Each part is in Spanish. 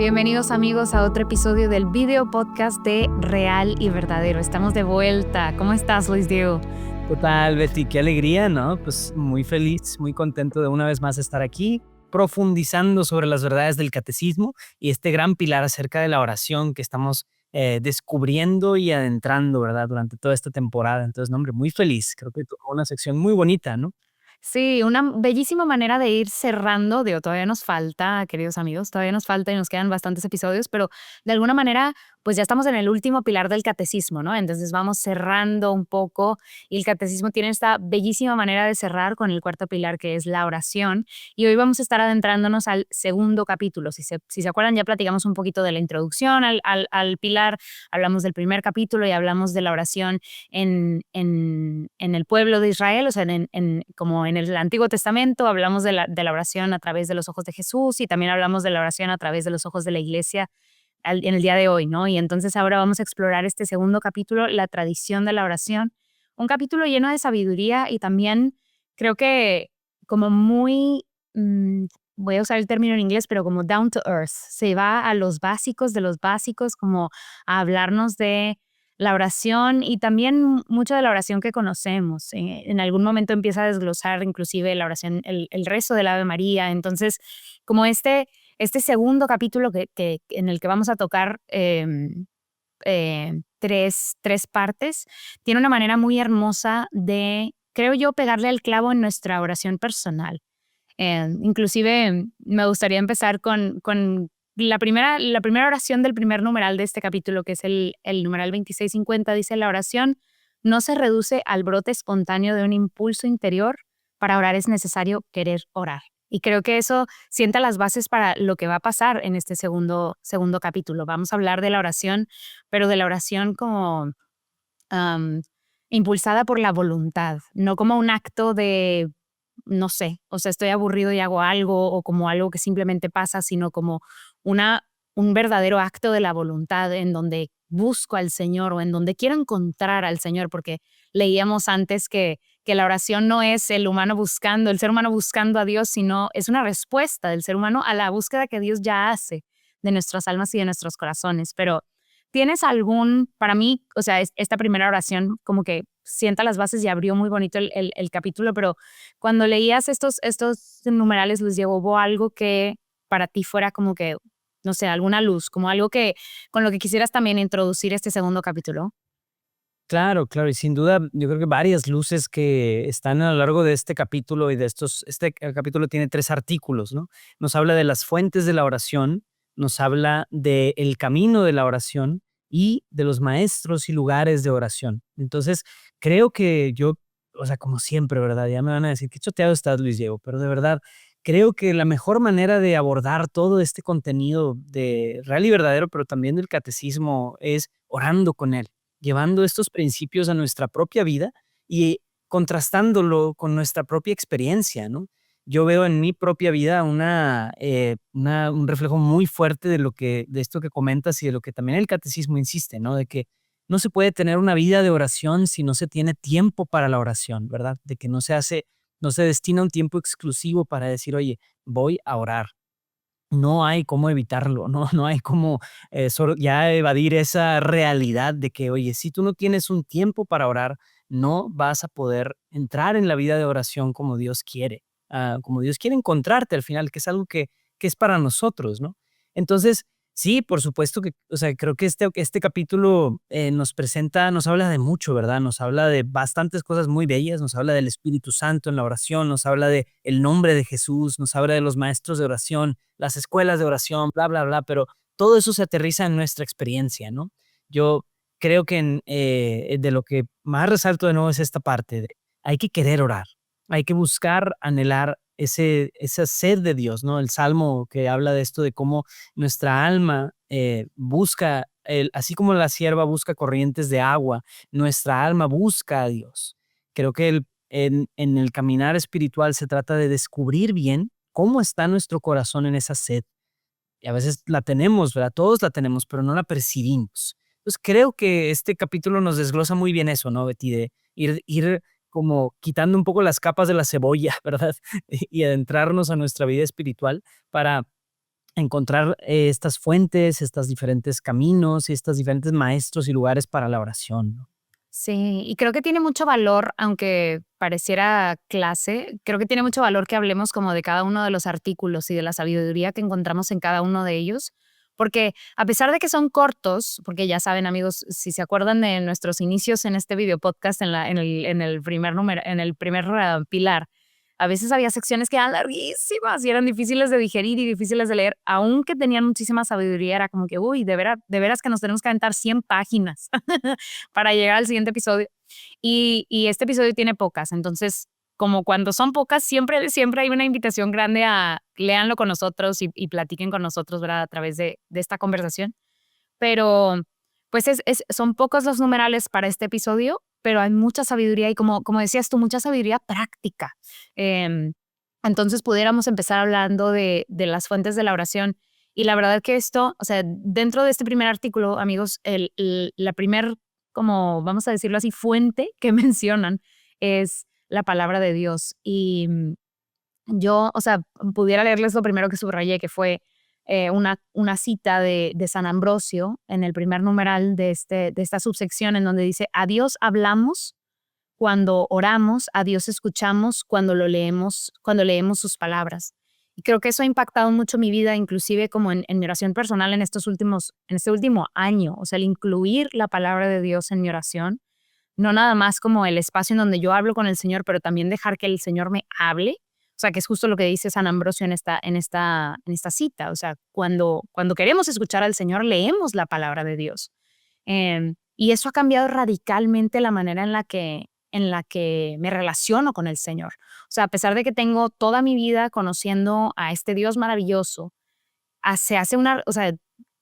Bienvenidos amigos a otro episodio del video podcast de Real y Verdadero. Estamos de vuelta. ¿Cómo estás, Luis Diego? ¿Qué tal, Betty? Qué alegría, ¿no? Pues muy feliz, muy contento de una vez más estar aquí, profundizando sobre las verdades del catecismo y este gran pilar acerca de la oración que estamos descubriendo y adentrando, ¿verdad? Durante toda esta temporada. Entonces, no, hombre, muy feliz. Creo que tocó una sección muy bonita, ¿no? Sí, una bellísima manera de ir cerrando. Digo, todavía nos falta, queridos amigos, todavía nos falta y nos quedan bastantes episodios, pero de alguna manera, pues ya estamos en el último pilar del catecismo, ¿no? Entonces vamos cerrando un poco y el catecismo tiene esta bellísima manera de cerrar con el cuarto pilar, que es la oración. Y hoy vamos a estar adentrándonos al segundo capítulo. Si se acuerdan, ya platicamos un poquito de la introducción al pilar, hablamos del primer capítulo y hablamos de la oración en el pueblo de Israel, o sea, como en el Antiguo Testamento, hablamos de la oración a través de los ojos de Jesús y también hablamos de la oración a través de los ojos de la iglesia en el día de hoy, ¿no? Y entonces ahora vamos a explorar este segundo capítulo, la tradición de la oración, un capítulo lleno de sabiduría y también creo que como muy, voy a usar el término en inglés, pero como down to earth, se va a los básicos de los básicos, como a hablarnos de la oración y también mucho de la oración que conocemos. En algún momento empieza a desglosar inclusive la oración, el rezo del Ave María. Entonces, como este segundo capítulo en el que vamos a tocar tres partes, tiene una manera muy hermosa de, creo yo, pegarle al clavo en nuestra oración personal. Inclusive me gustaría empezar con la primera oración del primer numeral de este capítulo, que es el numeral 2650, dice: la oración no se reduce al brote espontáneo de un impulso interior. Para orar es necesario querer orar. Y creo que eso sienta las bases para lo que va a pasar en este segundo capítulo. Vamos a hablar de la oración, pero de la oración como am, impulsada por la voluntad, no como un acto de, no sé, o sea, estoy aburrido y hago algo, o como algo que simplemente pasa, sino como una, un verdadero acto de la voluntad en donde busco al Señor o en donde quiero encontrar al Señor, porque leíamos antes que la oración no es el ser humano buscando a Dios, sino es una respuesta del ser humano a la búsqueda que Dios ya hace de nuestras almas y de nuestros corazones. Pero ¿tienes para mí, o sea, esta primera oración como que sienta las bases y abrió muy bonito el capítulo, pero cuando leías estos numerales, Luis Diego, hubo algo que para ti fuera como que, no sé, alguna luz, como algo que con lo que quisieras también introducir este segundo capítulo? Claro, claro, y sin duda, yo creo que varias luces que están a lo largo de este capítulo y de capítulo tiene 3 artículos, ¿no? Nos habla de las fuentes de la oración, nos habla del camino de la oración y de los maestros y lugares de oración. Entonces, creo que yo, o sea, como siempre, ¿verdad? Ya me van a decir: "Qué choteado estás, Luis Diego", pero de verdad, creo que la mejor manera de abordar todo este contenido de Real y Verdadero, pero también del catecismo, es orando con él, llevando estos principios a nuestra propia vida y contrastándolo con nuestra propia experiencia, ¿no? Yo veo en mi propia vida un reflejo muy fuerte de esto que comentas y de lo que también el catecismo insiste, ¿no? De que no se puede tener una vida de oración si no se tiene tiempo para la oración, ¿verdad? De que no se destina un tiempo exclusivo para decir: "Oye, voy a orar". No hay cómo evitarlo, no hay cómo, solo ya evadir esa realidad de que, oye, si tú no tienes un tiempo para orar, no vas a poder entrar en la vida de oración como Dios quiere, como Dios quiere encontrarte al final, que es algo que es para nosotros, ¿no? Entonces, sí, por supuesto que, o sea, creo que este capítulo, nos habla de mucho, ¿verdad? Nos habla de bastantes cosas muy bellas, nos habla del Espíritu Santo en la oración, nos habla de el nombre de Jesús, nos habla de los maestros de oración, las escuelas de oración, bla, bla, bla, pero todo eso se aterriza en nuestra experiencia, ¿no? Yo creo que de lo que más resalto de nuevo es esta parte de hay que querer orar, hay que buscar, anhelar esa sed de Dios, ¿no? El Salmo que habla de esto, de cómo nuestra alma busca, así como la sierva busca corrientes de agua, nuestra alma busca a Dios. Creo que en el caminar espiritual se trata de descubrir bien cómo está nuestro corazón en esa sed. Y a veces la tenemos, ¿verdad? Todos la tenemos, pero no la percibimos. Entonces creo que este capítulo nos desglosa muy bien eso, ¿no, Betty? De ir como quitando un poco las capas de la cebolla, ¿verdad? Y adentrarnos a nuestra vida espiritual para encontrar estas fuentes, estos diferentes caminos y estos diferentes maestros y lugares para la oración, ¿no? Sí, y creo que tiene mucho valor, aunque pareciera clase, creo que tiene mucho valor que hablemos como de cada uno de los artículos y de la sabiduría que encontramos en cada uno de ellos, porque a pesar de que son cortos, porque ya saben amigos, si se acuerdan de nuestros inicios en este video podcast en el primer número, en el primer pilar, a veces había secciones que eran larguísimas y eran difíciles de digerir y difíciles de leer, aunque tenían muchísima sabiduría, era como que, uy, de veras que nos tenemos que aventar 100 páginas para llegar al siguiente episodio. Y este episodio tiene pocas, entonces, como cuando son pocas, siempre hay una invitación grande a léanlo con nosotros y platiquen con nosotros, ¿verdad? A través de esta conversación. Pero, pues, son pocos los numerales para este episodio, pero hay mucha sabiduría y como decías tú, mucha sabiduría práctica. Em, entonces, pudiéramos empezar hablando de las fuentes de la oración. Y la verdad que esto, o sea, dentro de este primer artículo, amigos, la primer, como vamos a decirlo así, fuente que mencionan es la palabra de Dios. Y yo, o sea, pudiera leerles lo primero que subrayé, que fue una cita de San Ambrosio en el primer numeral de esta subsección, en donde dice: a Dios hablamos cuando oramos, a Dios escuchamos cuando leemos sus palabras. Y creo que eso ha impactado mucho mi vida, inclusive como en mi oración personal en este último año. O sea, el incluir la palabra de Dios en mi oración, no nada más como el espacio en donde yo hablo con el Señor, pero también dejar que el Señor me hable. O sea, que es justo lo que dice San Ambrosio en esta cita. O sea, cuando queremos escuchar al Señor, leemos la palabra de Dios. Y eso ha cambiado radicalmente la manera en la que me relaciono con el Señor. O sea, a pesar de que tengo toda mi vida conociendo a este Dios maravilloso, se hace o sea,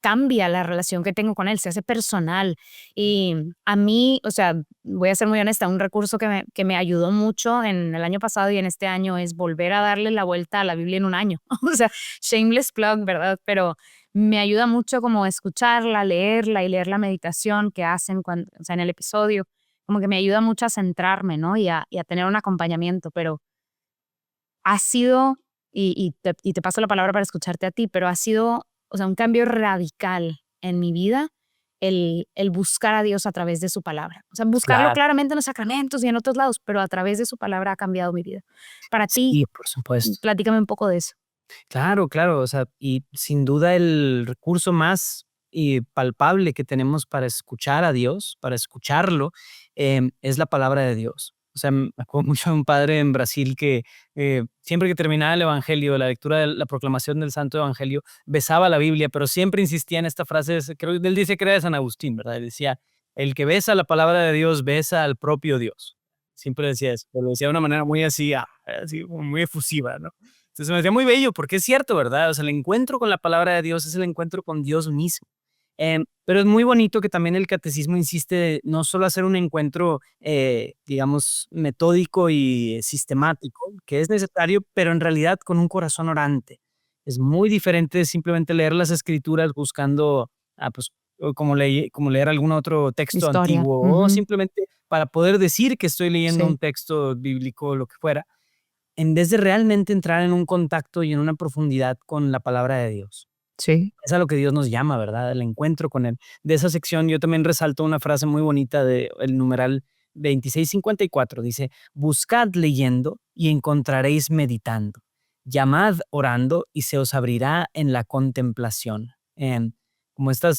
cambia la relación que tengo con él, se hace personal. Y a mí, o sea, voy a ser muy honesta, un recurso que me ayudó mucho en el año pasado y en este año es volver a darle la vuelta a la Biblia en un año. O sea, shameless plug, ¿verdad? Pero me ayuda mucho como escucharla, leerla y leer la meditación que hacen o sea, en el episodio, como que me ayuda mucho a centrarme, ¿no? Y a tener un acompañamiento, pero ha sido, y te paso la palabra para escucharte a ti, pero ha sido, o sea, un cambio radical en mi vida el buscar a Dios a través de su palabra. O sea, buscarlo Claro, claramente en los sacramentos y en otros lados, pero a través de su palabra ha cambiado mi vida. Para ti, sí, por supuesto. platícame un poco de eso. Claro, claro, o sea, y sin duda el recurso más palpable que tenemos para escuchar a Dios, para escucharlo, es la palabra de Dios. O sea, me acuerdo mucho de un padre en Brasil que siempre que terminaba el Evangelio, la lectura de la proclamación del Santo Evangelio, besaba la Biblia, pero siempre insistía en esta frase, creo que él dice que era de San Agustín, ¿verdad? Él decía, el que besa la palabra de Dios, besa al propio Dios. Siempre decía eso, pero lo decía de una manera muy así, así como muy efusiva, ¿no? Entonces me hacía muy bello, porque es cierto, ¿verdad? O sea, el encuentro con la palabra de Dios es el encuentro con Dios mismo. Pero es muy bonito que también el catecismo insiste no solo hacer un encuentro, digamos, metódico y sistemático, que es necesario, pero en realidad con un corazón orante. Es muy diferente de simplemente leer las escrituras buscando, pues, o como leer algún otro texto Historia. antiguo, o Ujú. simplemente para poder decir que estoy leyendo Sí, un texto bíblico o lo que fuera, en vez de realmente entrar en un contacto y en una profundidad con la palabra de Dios. sí. Es a lo que Dios nos llama, ¿verdad? El encuentro con Él. De esa sección yo también resalto una frase muy bonita del numeral 2654. Dice, buscad leyendo y encontraréis meditando. Llamad orando y se os abrirá en la contemplación. Como esta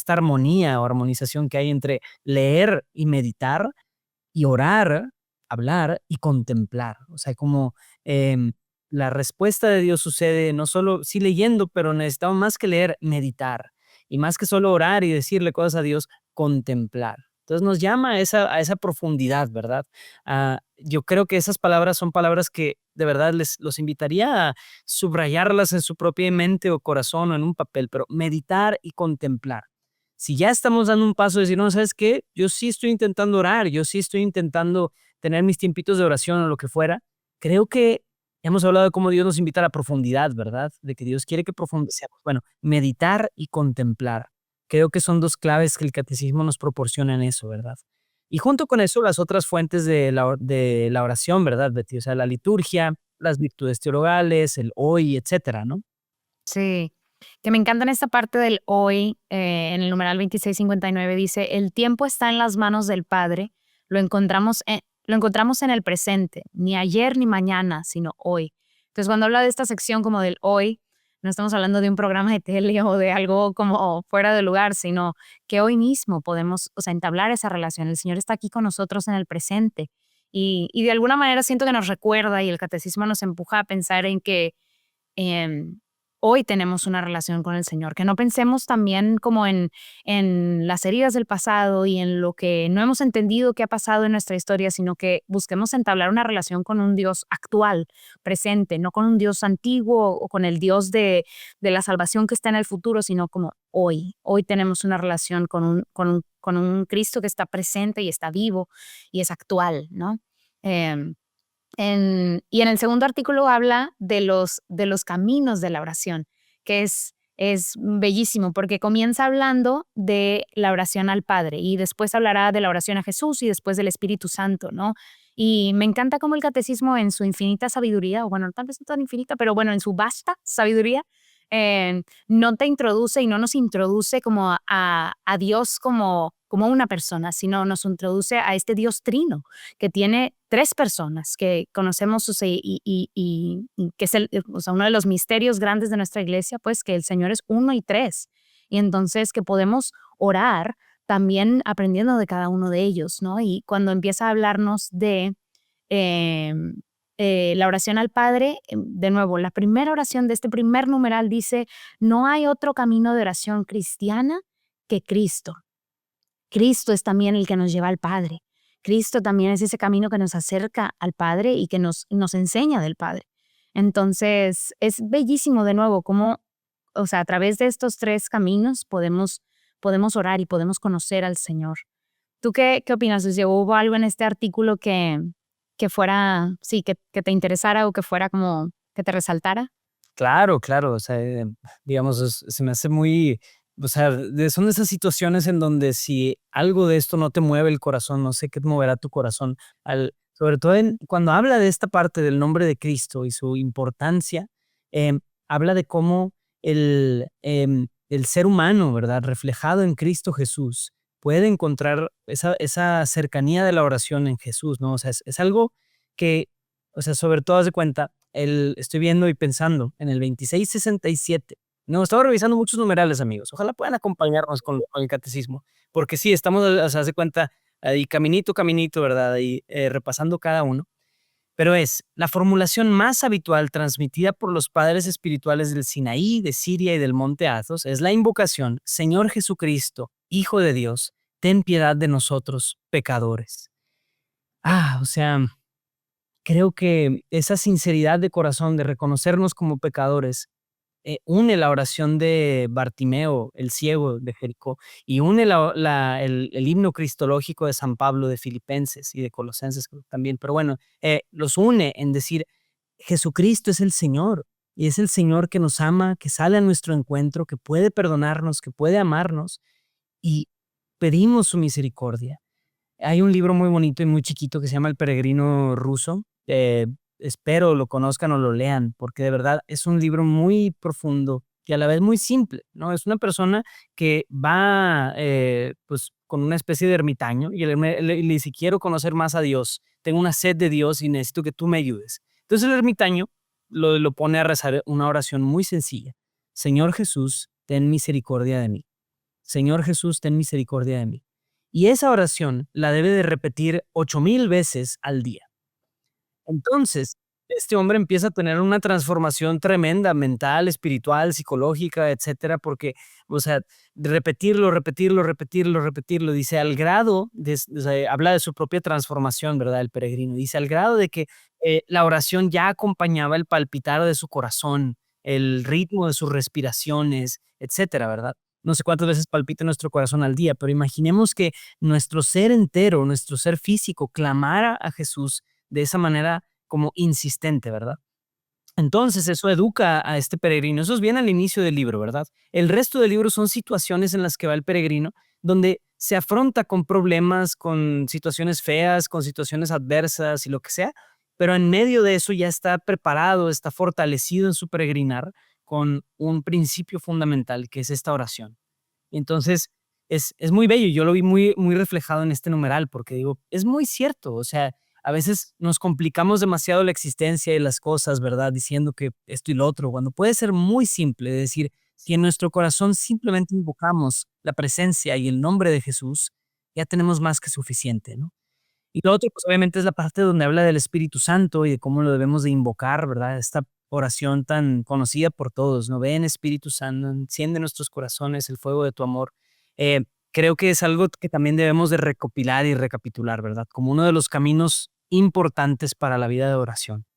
armonía o armonización que hay entre leer y meditar y orar, hablar y contemplar. O sea, como la respuesta de Dios sucede no solo, sí leyendo, pero necesitamos más que leer, meditar. Y más que solo orar y decirle cosas a Dios, contemplar. Entonces nos llama a esa profundidad, ¿verdad? Yo creo que esas palabras son palabras que de verdad los invitaría a subrayarlas en su propia mente o corazón o en un papel, pero meditar y contemplar. Si ya estamos dando un paso de decir, no, ¿sabes qué? Yo sí estoy intentando orar, yo sí estoy intentando tener mis tiempitos de oración o lo que fuera, creo que hemos hablado de cómo Dios nos invita a la profundidad, ¿verdad? De que Dios quiere que profundicemos. Bueno, meditar y contemplar. Creo que son dos claves que el catecismo nos proporciona en eso, ¿verdad? Y junto con eso, las otras fuentes de la oración, ¿verdad, Betty? O sea, la liturgia, las virtudes teologales, el hoy, etcétera, ¿no? Sí, que me encanta en esta parte del hoy, en el numeral 2659 dice, el tiempo está en las manos del Padre, lo encontramos en el presente, ni ayer ni mañana, sino hoy. Entonces, cuando habla de esta sección como del hoy, no estamos hablando de un programa de tele o de algo como fuera de lugar, sino que hoy mismo podemos, o sea, entablar esa relación. El Señor está aquí con nosotros en el presente y de alguna manera siento que nos recuerda y el catecismo nos empuja a pensar en que em, hoy tenemos una relación con el Señor, que no pensemos también como en las heridas del pasado y en lo que no hemos entendido que ha pasado en nuestra historia, sino que busquemos entablar una relación con un Dios actual, presente, no con un Dios antiguo o con el Dios de la salvación que está en el futuro, sino como hoy. Hoy tenemos una relación con un Cristo que está presente y está vivo y es actual, ¿no? Em, y en el segundo artículo habla de los caminos de la oración, que es bellísimo porque comienza hablando de la oración al Padre y después hablará de la oración a Jesús y después del Espíritu Santo, ¿no? Y me encanta cómo el catecismo en su infinita sabiduría, o bueno, tal vez no tan infinita, pero bueno, en su vasta sabiduría, no te introduce y no nos introduce como a Dios como una persona, sino nos introduce a este Dios trino que tiene tres personas que conocemos, o sea, y que es o sea, uno de los misterios grandes de nuestra iglesia, pues que el Señor es uno y tres. Y entonces que podemos orar también aprendiendo de cada uno de ellos, ¿no? Y cuando empieza a hablarnos de em, la oración al Padre, de nuevo, la primera oración de este primer numeral dice, no hay otro camino de oración cristiana que Cristo. Cristo es también el que nos lleva al Padre. Cristo también es ese camino que nos acerca al Padre y que nos enseña del Padre. Entonces, es bellísimo de nuevo cómo, o sea, a través de estos tres caminos podemos orar y podemos conocer al Señor. ¿Tú qué opinas, Lucio? ¿Hubo algo en este artículo que fuera, sí, que te interesara o que fuera como que te resaltara? Claro, claro, o sea, digamos, se me hace muy, o sea, son de esas situaciones en donde si algo de esto no te mueve el corazón, no sé qué te moverá tu corazón, sobre todo cuando habla de esta parte del nombre de Cristo y su importancia, habla de cómo el ser humano, ¿verdad? Reflejado en Cristo Jesús, puede encontrar esa cercanía de la oración en Jesús, ¿no? O sea, es algo que, o sea, sobre todo haz de cuenta, estoy viendo y pensando en el 2667. No, estaba revisando muchos numerales, amigos. Ojalá puedan acompañarnos con el catecismo, porque sí, estamos, o sea, haz de cuenta, ahí caminito, caminito, ¿verdad? Ahí repasando cada uno. Pero es la formulación más habitual transmitida por los padres espirituales del Sinaí, de Siria y del Monte Athos, es la invocación, Señor Jesucristo, Hijo de Dios, ten piedad de nosotros, pecadores. O sea, creo que esa sinceridad de corazón de reconocernos como pecadores, une la oración de Bartimeo, el ciego de Jericó, y une el himno cristológico de San Pablo de Filipenses y de Colosenses creo también, pero bueno, los une en decir, Jesucristo es el Señor, y es el Señor que nos ama, que sale a nuestro encuentro, que puede perdonarnos, que puede amarnos, y pedimos su misericordia. Hay un libro muy bonito y muy chiquito que se llama El peregrino ruso. Espero lo conozcan o lo lean, porque de verdad es un libro muy profundo y a la vez muy simple, ¿no? Es una persona que va, pues, con una especie de ermitaño y le dice, quiero conocer más a Dios, tengo una sed de Dios y necesito que tú me ayudes. Entonces el ermitaño lo pone a rezar una oración muy sencilla. Señor Jesús, ten misericordia de mí. Señor Jesús, ten misericordia de mí. Y esa oración la debe de repetir 8000 veces al día. Entonces, este hombre empieza a tener una transformación tremenda, mental, espiritual, psicológica, etcétera, porque, o sea, de repetirlo, repetirlo, repetirlo, repetirlo, dice, al grado, o sea, habla de su propia transformación, ¿verdad? El peregrino, dice, al grado de que la oración ya acompañaba el palpitar de su corazón, el ritmo de sus respiraciones, etcétera, ¿verdad? No sé cuántas veces palpita nuestro corazón al día, pero imaginemos que nuestro ser entero, nuestro ser físico, clamara a Jesús de esa manera como insistente, ¿verdad? Entonces eso educa a este peregrino. Eso es bien al inicio del libro, ¿verdad? El resto del libro son situaciones en las que va el peregrino, donde se afronta con problemas, con situaciones feas, con situaciones adversas y lo que sea, pero en medio de eso ya está preparado, está fortalecido en su peregrinar con un principio fundamental, que es esta oración. Entonces, es muy bello. Yo lo vi muy, muy reflejado en este numeral, porque digo, es muy cierto. O sea, a veces nos complicamos demasiado la existencia y las cosas, ¿verdad? Diciendo que esto y lo otro, cuando puede ser muy simple, de decir, si en nuestro corazón simplemente invocamos la presencia y el nombre de Jesús, ya tenemos más que suficiente, ¿no? Y lo otro, pues, obviamente, es la parte donde habla del Espíritu Santo y de cómo lo debemos de invocar, ¿verdad? Esta oración tan conocida por todos, ¿no? Ven, Espíritu Santo, enciende nuestros corazones el fuego de tu amor. Eh, Creo que es algo que también debemos de recopilar y recapitular, ¿verdad? Como uno de los caminos importantes para la vida de oración.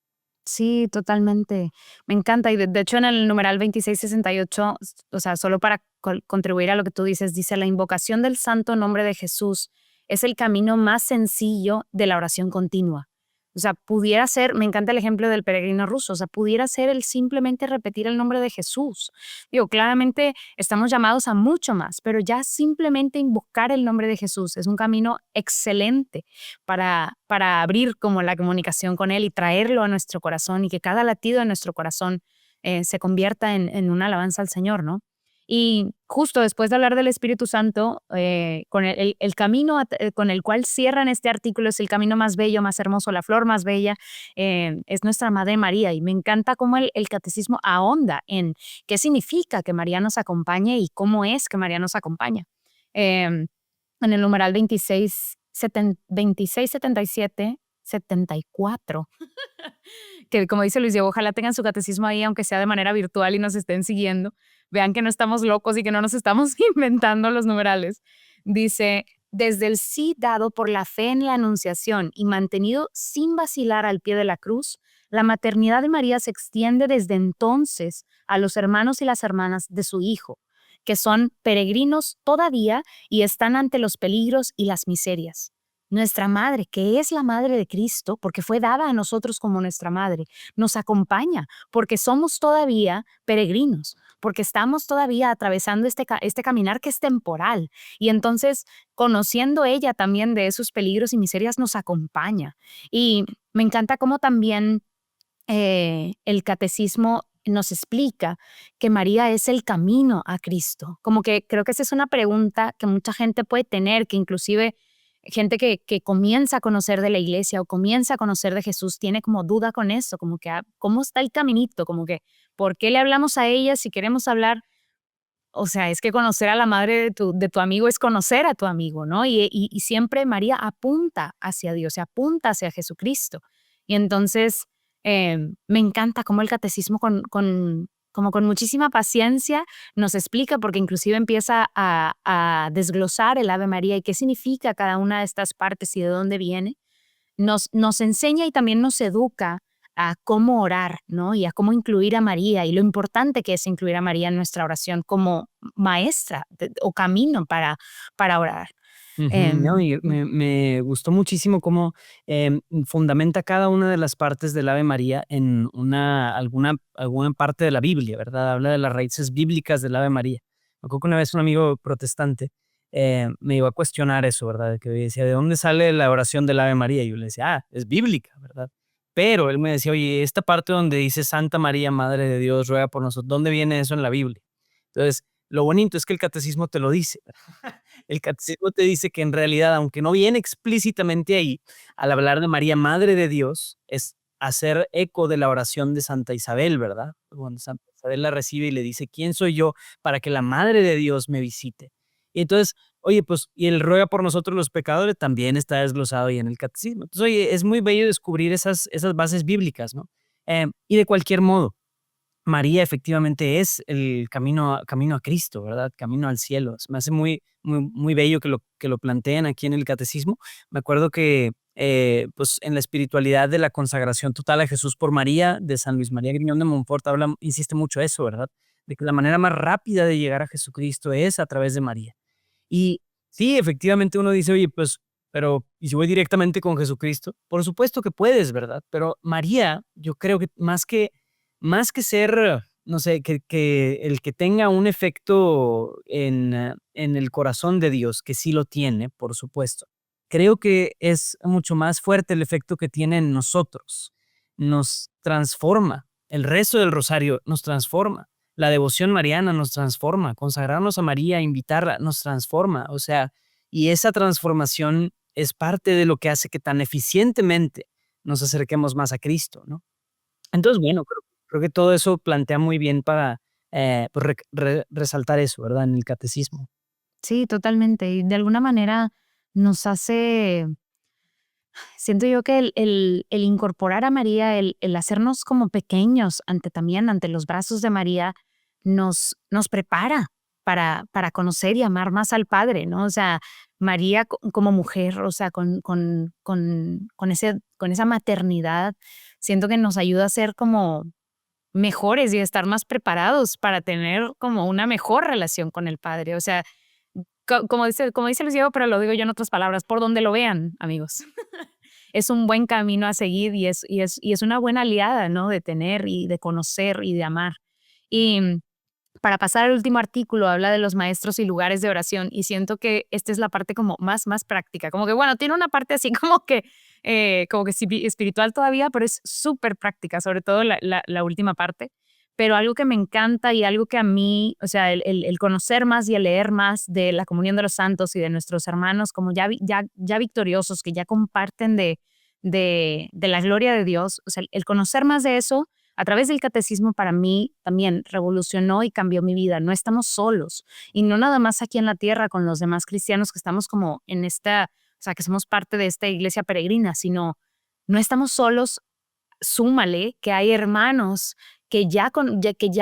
Sí, totalmente. Me encanta. Y de hecho, en el numeral 2668, o sea, solo para contribuir a lo que tú dices, dice: la invocación del santo nombre de Jesús es el camino más sencillo de la oración continua. O sea, pudiera ser, me encanta el ejemplo del peregrino ruso, o sea, pudiera ser el simplemente repetir el nombre de Jesús. Digo, claramente estamos llamados a mucho más, pero ya simplemente invocar el nombre de Jesús es un camino excelente para abrir como la comunicación con Él y traerlo a nuestro corazón, y que cada latido de nuestro corazón se convierta en una alabanza al Señor, ¿no? Y justo después de hablar del Espíritu Santo, con el camino con el cual cierran este artículo, es el camino más bello, más hermoso, la flor más bella, es nuestra Madre María. Y me encanta cómo el catecismo ahonda en qué significa que María nos acompañe y cómo es que María nos acompaña. En el numeral 2677, 74, que como dice Luis Diego, ojalá tengan su catecismo ahí, aunque sea de manera virtual y nos estén siguiendo. Vean que no estamos locos y que no nos estamos inventando los numerales. Dice: desde el sí dado por la fe en la Anunciación y mantenido sin vacilar al pie de la cruz, la maternidad de María se extiende desde entonces a los hermanos y las hermanas de su Hijo, que son peregrinos todavía y están ante los peligros y las miserias. Nuestra madre, que es la madre de Cristo, porque fue dada a nosotros como nuestra madre, nos acompaña porque somos todavía peregrinos, porque estamos todavía atravesando este caminar que es temporal. Y entonces, conociendo ella también de esos peligros y miserias, nos acompaña. Y me encanta cómo también el catecismo nos explica que María es el camino a Cristo. Como que creo que esa es una pregunta que mucha gente puede tener, que inclusive gente que comienza a conocer de la iglesia o comienza a conocer de Jesús tiene como duda con eso, como que ¿cómo está el caminito? Como que ¿por qué le hablamos a ella si queremos hablar? O sea, es que conocer a la madre de tu amigo es conocer a tu amigo, ¿no? Y siempre María apunta hacia Dios, se apunta hacia Jesucristo. Y entonces me encanta cómo el catecismo como con muchísima paciencia nos explica, porque inclusive empieza a desglosar el Ave María y qué significa cada una de estas partes y de dónde viene. Nos enseña y también nos educa a cómo orar, ¿no? Y a cómo incluir a María y lo importante que es incluir a María en nuestra oración como maestra o camino para orar. Ujú, no, Em, y me gustó muchísimo cómo fundamenta cada una de las partes del Ave María en alguna parte de la Biblia, ¿verdad? Habla de las raíces bíblicas del Ave María. Me acuerdo que una vez un amigo protestante me iba a cuestionar eso, ¿verdad? Que decía, ¿de dónde sale la oración del Ave María? Y yo le decía, es bíblica, ¿verdad? Pero él me decía, oye, esta parte donde dice Santa María, Madre de Dios, ruega por nosotros, ¿dónde viene eso en la Biblia? Entonces, lo bonito es que el catecismo te lo dice. El catecismo te dice que en realidad, aunque no viene explícitamente ahí, al hablar de María, Madre de Dios, es hacer eco de la oración de Santa Isabel, ¿verdad? Cuando Santa Isabel la recibe y le dice, ¿quién soy yo para que la Madre de Dios me visite? Y entonces, oye, pues, y el ruega por nosotros los pecadores también está desglosado ahí en el catecismo. Entonces, oye, es muy bello descubrir esas bases bíblicas, ¿no? Y de cualquier modo, María efectivamente es el camino a Cristo, ¿verdad? Camino al cielo. Se me hace muy, muy, muy bello que lo planteen aquí en el catecismo. Me acuerdo que, pues, en la espiritualidad de la consagración total a Jesús por María, de San Luis María Griñón de Montfort, insiste mucho eso, ¿verdad? De que la manera más rápida de llegar a Jesucristo es a través de María. Y sí, efectivamente uno dice, oye, pues, pero, ¿y si voy directamente con Jesucristo? Por supuesto que puedes, ¿verdad? Pero María, yo creo que más que ser, no sé, que el que tenga un efecto en el corazón de Dios, que sí lo tiene, por supuesto. creo que es mucho más fuerte el efecto que tiene en nosotros. Nos transforma. El resto del rosario nos transforma. La devoción mariana nos transforma. Consagrarnos a María, invitarla, nos transforma. O sea, y esa transformación es parte de lo que hace que tan eficientemente nos acerquemos más a Cristo, ¿no? Entonces, bueno, creo que todo eso plantea muy bien para pues, resaltar eso, ¿verdad? En el catecismo. Sí, totalmente. Y de alguna manera nos hace, siento yo que el incorporar a María, el hacernos como pequeños ante también, ante los brazos de María, nos prepara para conocer y amar más al Padre, ¿no? O sea, María como mujer, o sea, con esa maternidad, siento que nos ayuda a ser como mejores y a estar más preparados para tener como una mejor relación con el Padre. O sea, como dice Luis Diego, pero lo digo yo en otras palabras, por donde lo vean, amigos. Es un buen camino a seguir y es una buena aliada, ¿no? De tener y de conocer y de amar. Y para pasar al último artículo, habla de los maestros y lugares de oración y siento que esta es la parte como más práctica, como que bueno, tiene una parte así como que espiritual todavía, pero es súper práctica, sobre todo la última parte. Pero algo que me encanta y algo que a mí, o sea, el conocer más y el leer más de la comunión de los santos y de nuestros hermanos como ya victoriosos, que ya comparten de la gloria de Dios, o sea, el conocer más de eso a través del catecismo para mí también revolucionó y cambió mi vida. No estamos solos y no nada más aquí en la tierra con los demás cristianos que estamos como en esta, o sea, que somos parte de esta iglesia peregrina, sino no estamos solos. Súmale que hay hermanos que ya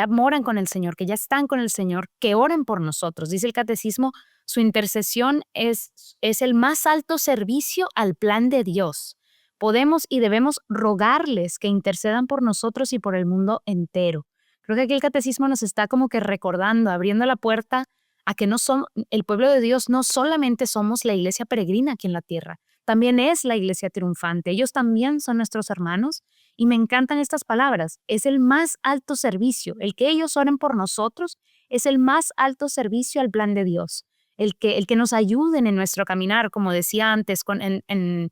moran con el Señor, que ya están con el Señor, que oren por nosotros. Dice el catecismo, su intercesión es el más alto servicio al plan de Dios. Podemos y debemos rogarles que intercedan por nosotros y por el mundo entero. Creo que aquí el catecismo nos está como que recordando, abriendo la puerta a que no somos, el pueblo de Dios no solamente somos la iglesia peregrina aquí en la tierra, también es la iglesia triunfante. Ellos también son nuestros hermanos y me encantan estas palabras. Es el más alto servicio. El que ellos oren por nosotros es el más alto servicio al plan de Dios. El que nos ayuden en nuestro caminar, como decía antes, en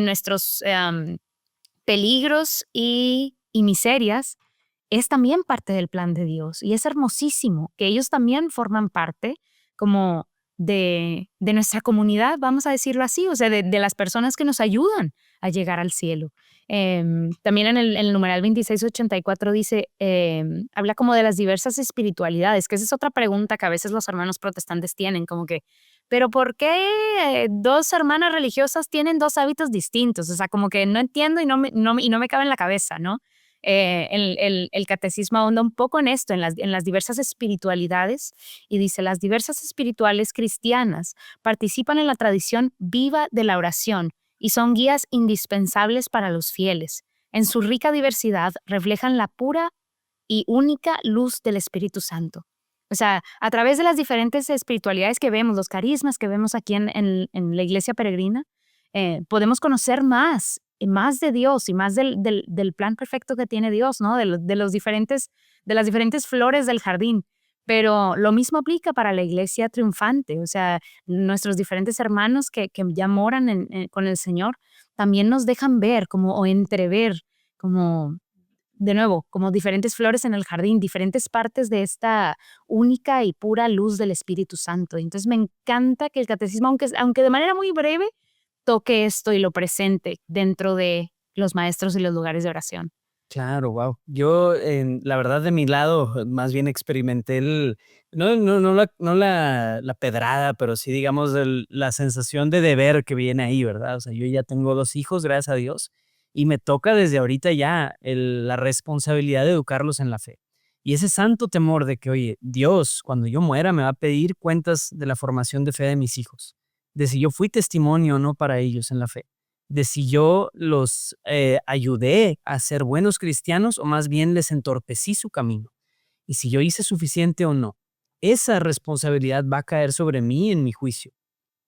nuestros peligros y miserias, es también parte del plan de Dios. Y es hermosísimo que ellos también forman parte como de nuestra comunidad, vamos a decirlo así, o sea, de las personas que nos ayudan a llegar al cielo. También en el numeral 2684 dice, habla como de las diversas espiritualidades, que esa es otra pregunta que a veces los hermanos protestantes tienen, como que, pero ¿por qué dos hermanas religiosas tienen dos hábitos distintos? O sea, como que no entiendo y no me cabe en la cabeza, ¿no? El catecismo ahonda un poco en esto, en las diversas espiritualidades, y dice, las diversas espirituales cristianas participan en la tradición viva de la oración y son guías indispensables para los fieles. En su rica diversidad reflejan la pura y única luz del Espíritu Santo. O sea, a través de las diferentes espiritualidades que vemos, los carismas que vemos aquí en la iglesia peregrina, podemos conocer más, y más de Dios y más del plan perfecto que tiene Dios, ¿no? De las diferentes flores del jardín. Pero lo mismo aplica para la iglesia triunfante, o sea, nuestros diferentes hermanos que ya moran con el Señor, también nos dejan ver como, o entrever como de nuevo, como diferentes flores en el jardín, diferentes partes de esta única y pura luz del Espíritu Santo. Entonces me encanta que el catecismo, aunque de manera muy breve, toque esto y lo presente dentro de los maestros y los lugares de oración. Claro, wow. Yo, la verdad, de mi lado, más bien experimenté no la pedrada, pero sí, digamos, la sensación de deber que viene ahí, ¿verdad? O sea, yo ya tengo 2 hijos, gracias a Dios, y me toca desde ahorita ya la responsabilidad de educarlos en la fe. Y ese santo temor de que, oye, Dios, cuando yo muera, me va a pedir cuentas de la formación de fe de mis hijos, de si yo fui testimonio o no para ellos en la fe, de si yo los ayudé a ser buenos cristianos o más bien les entorpecí su camino, y si yo hice suficiente o no. Esa responsabilidad va a caer sobre mí en mi juicio.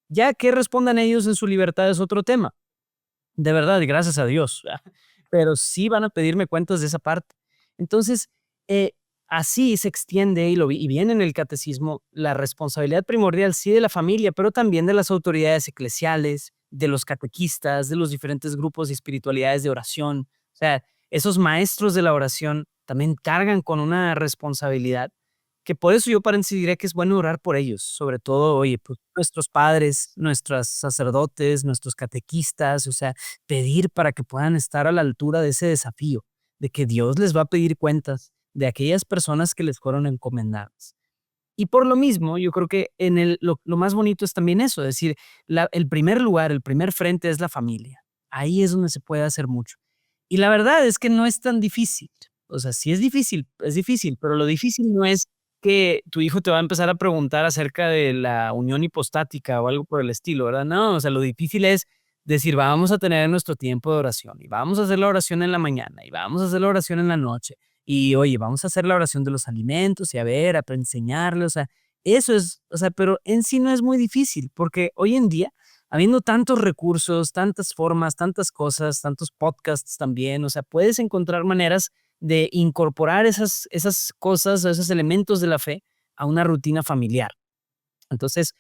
Ya que respondan ellos en su libertad es otro tema. De verdad, gracias a Dios. Pero sí van a pedirme cuentas de esa parte. Entonces, eh, así se extiende y viene en el catecismo la responsabilidad primordial, sí, de la familia, pero también de las autoridades eclesiales, de los catequistas, de los diferentes grupos y espiritualidades de oración. O sea, esos maestros de la oración también cargan con una responsabilidad que por eso yo, Paréntesis, diría que es bueno orar por ellos, sobre todo, oye, pues, nuestros padres, nuestros sacerdotes, nuestros catequistas, o sea, pedir para que puedan estar a la altura de ese desafío, de que Dios les va a pedir cuentas de aquellas personas que les fueron encomendadas. Y por lo mismo, yo creo que lo más bonito es también eso, es decir, el primer lugar, el primer frente es la familia. Ahí es donde se puede hacer mucho. Y la verdad es que no es tan difícil. O sea, sí es difícil, pero lo difícil no es que tu hijo te va a empezar a preguntar acerca de la unión hipostática o algo por el estilo, ¿verdad? No, o sea, lo difícil es decir, vamos a tener nuestro tiempo de oración y vamos a hacer la oración en la mañana y vamos a hacer la oración en la noche y oye, vamos a hacer la oración de los alimentos y a ver, a enseñarle, o sea, eso es, o sea, pero en sí no es muy difícil, porque hoy en día, habiendo tantos recursos, tantas formas, tantas cosas, tantos podcasts también, o sea, puedes encontrar maneras de incorporar esas cosas, esos elementos de la fe a una rutina familiar. Entonces,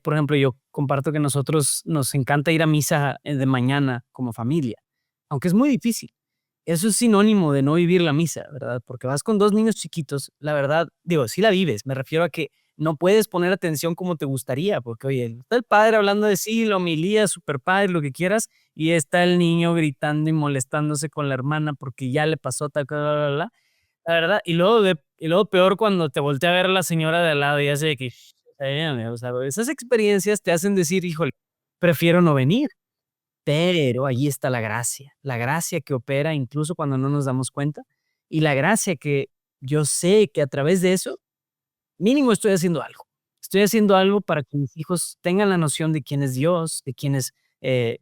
por ejemplo, yo comparto que nosotros nos encanta ir a misa de mañana como familia, aunque es muy difícil. Eso es sinónimo de no vivir la misa, ¿verdad? Porque vas con 2 niños chiquitos, la verdad, digo, sí la vives, me refiero a que no puedes poner atención como te gustaría, porque, oye, está el padre hablando de sí, la homilía, super padre, lo que quieras, y está el niño gritando y molestándose con la hermana porque ya le pasó tal, bla, bla, bla. La verdad, y luego peor cuando te voltea a ver la señora de al lado y hace de que, o sea, esas experiencias te hacen decir: "Híjole, prefiero no venir". Pero allí está la gracia que opera incluso cuando no nos damos cuenta, y la gracia que yo sé que a través de eso, mínimo estoy haciendo algo. Estoy haciendo algo para que mis hijos tengan la noción de quién es Dios, de quién es,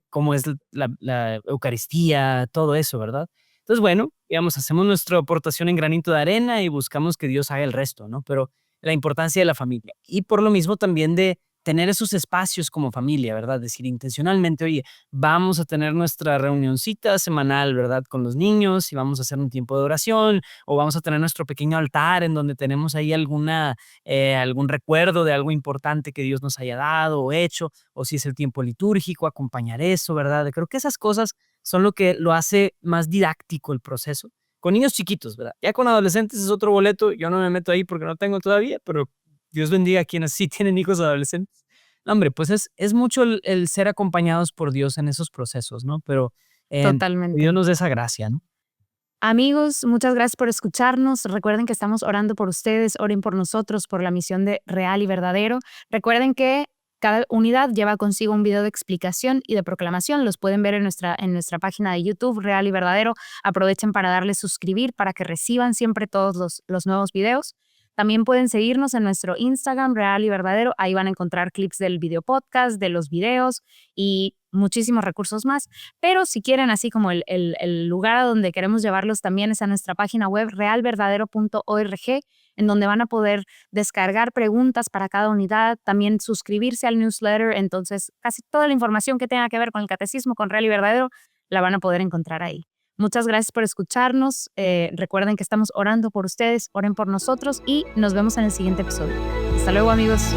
cómo es la Eucaristía, todo eso, ¿verdad? Entonces, bueno, digamos, hacemos nuestra aportación en granito de arena y buscamos que Dios haga el resto, ¿no? Pero la importancia de la familia. Y por lo mismo también de tener esos espacios como familia, ¿verdad? Decir intencionalmente, oye, vamos a tener nuestra reunioncita semanal, ¿verdad? Con los niños y vamos a hacer un tiempo de oración o vamos a tener nuestro pequeño altar en donde tenemos ahí algún recuerdo de algo importante que Dios nos haya dado o hecho, o si es el tiempo litúrgico, acompañar eso, ¿verdad? Creo que esas cosas son lo que lo hace más didáctico el proceso. Con niños chiquitos, ¿verdad? Ya con adolescentes es otro boleto, yo no me meto ahí porque no tengo todavía, pero Dios bendiga a quienes sí tienen hijos adolescentes. No, hombre, pues es mucho el ser acompañados por Dios en esos procesos, ¿no? Pero que Dios Totalmente. nos dé esa gracia, ¿no? Amigos, muchas gracias por escucharnos. Recuerden que estamos orando por ustedes, oren por nosotros, por la misión de Real y Verdadero. Recuerden que cada unidad lleva consigo un video de explicación y de proclamación. Los pueden ver en nuestra página de YouTube, Real y Verdadero. Aprovechen para darle suscribir para que reciban siempre todos los nuevos videos. También pueden seguirnos en nuestro Instagram, Real y Verdadero. Ahí van a encontrar clips del video podcast, de los videos y muchísimos recursos más. Pero si quieren, así como el lugar a donde queremos llevarlos también es a nuestra página web realverdadero.org, en donde van a poder descargar preguntas para cada unidad, también suscribirse al newsletter. Entonces, casi toda la información que tenga que ver con el catecismo, con Real y Verdadero, la van a poder encontrar ahí. Muchas gracias por escucharnos. Recuerden que estamos orando por ustedes, oren por nosotros y nos vemos en el siguiente episodio. Hasta luego, amigos.